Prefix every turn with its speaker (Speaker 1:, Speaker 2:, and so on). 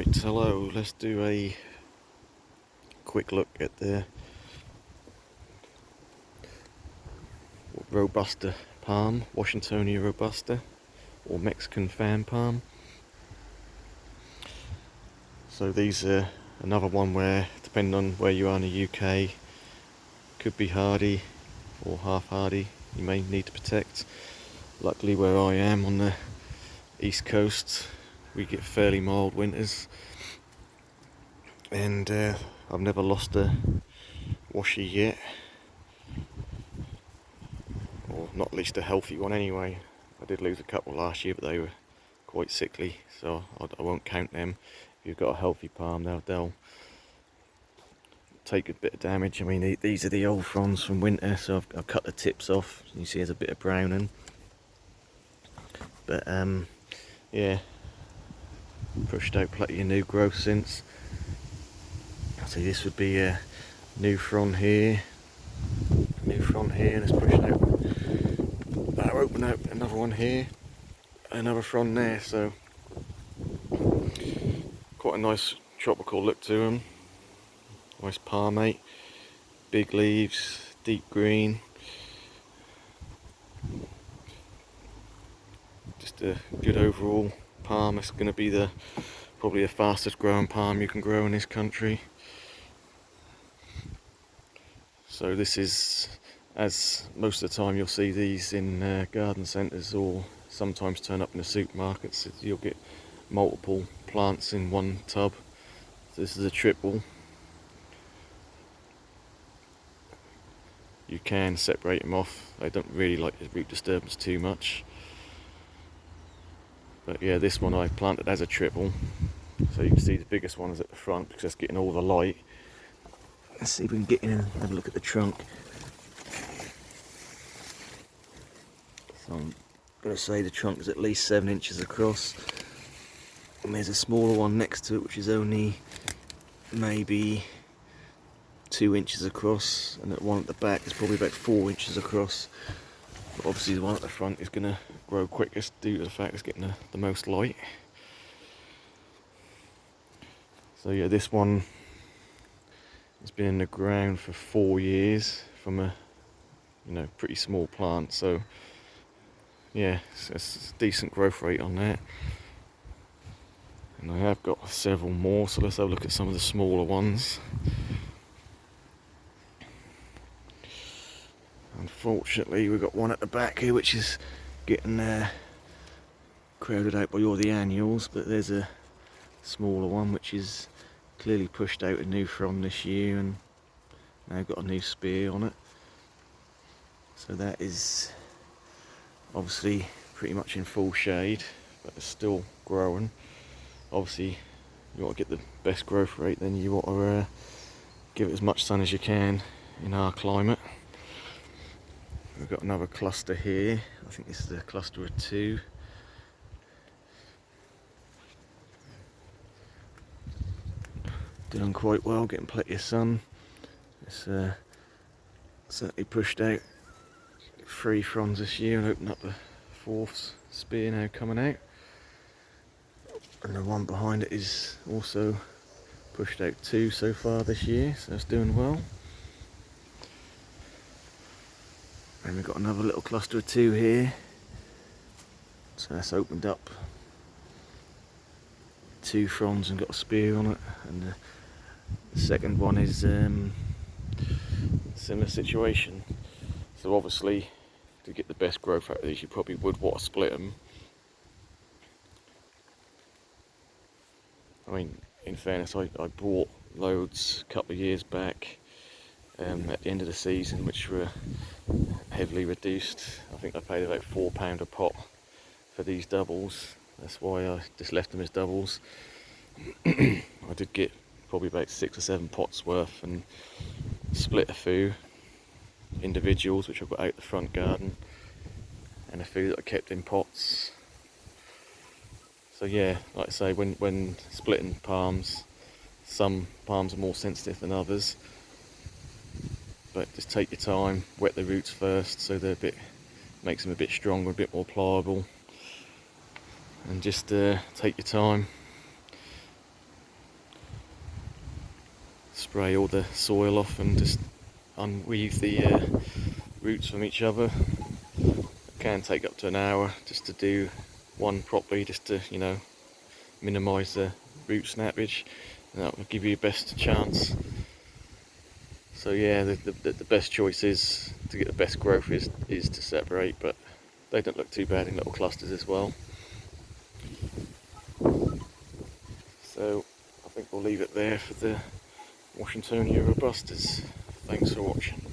Speaker 1: Right, hello, let's do a quick look at the Robusta palm, Washingtonia Robusta, or Mexican fan palm. So these are another one where, depending on where you are in the UK, could be hardy or half hardy, you may need to protect. Luckily where I am on the east coast, we get fairly mild winters, and I've never lost a washy yet, or not least a healthy one anyway. I did lose a couple last year, but they were quite sickly, so I won't count them. If you've got a healthy palm, they'll take a bit of damage. I mean, these are the old fronds from winter, so I've cut the tips off. You see there's a bit of browning, but yeah, pushed out plenty of new growth since. See, this would be a new frond here, and it's pushed out. That'll open out another one here, another frond there, so quite a nice tropical look to them. Nice palmate, big leaves, deep green. Just a good overall palm. It's going to be probably the fastest growing palm you can grow in this country. So this is, as most of the time you'll see these in garden centres, or sometimes turn up in the supermarkets. You'll get multiple plants in one tub. So this is a triple. You can separate them off. They don't really like the root disturbance too much. But yeah, this one I planted as a triple. So you can see the biggest one is at the front because that's getting all the light. Let's see if we can get in and have a look at the trunk. So I'm going to say the trunk is at least 7 inches across. And there's a smaller one next to it which is only maybe 2 inches across, and the one at the back is probably about 4 inches across. But obviously the one at the front is going to grow quickest due to the fact it's getting the most light. So yeah, this one has been in the ground for 4 years from a pretty small plant. So yeah, it's a decent growth rate on that. And I have got several more, so let's have a look at some of the smaller ones. Unfortunately, we've got one at the back here which is getting crowded out by all the annuals, but there's a smaller one which is clearly pushed out a new frond this year and now got a new spear on it. So that is obviously pretty much in full shade, but it's still growing. Obviously, you want to get the best growth rate, then you want to give it as much sun as you can in our climate. We've got another cluster here. I think this is a cluster of 2. Doing quite well, getting plenty of sun. It's certainly pushed out 3 fronds this year and opened up the 4th spear now coming out. And the one behind it is also pushed out 2 so far this year, so it's doing well. And we've got another little cluster of 2 here. So that's opened up 2 fronds and got a spear on it. And the second one is a similar situation. So obviously, to get the best growth out of these, you probably would want to split them. I mean, in fairness, I bought loads a couple of years back at the end of the season, which were heavily reduced. I think I paid about £4 a pot for these doubles. That's why I just left them as doubles. I did get probably about 6 or 7 pots worth and split a few individuals which I've got out the front garden, and a few that I kept in pots. So yeah, like I say, when splitting palms, some palms are more sensitive than others, but just take your time, wet the roots first so they're makes them a bit stronger, a bit more pliable, and just take your time. spray all the soil off and just unweave the roots from each other. It can take up to an hour just to do one properly, just to, you know, minimise the root snappage, and that will give you your best chance. So yeah, the best choice is to get the best growth is to separate, but they don't look too bad in little clusters as well. So I think we'll leave it there for the Washingtonia robustas. Thanks for watching.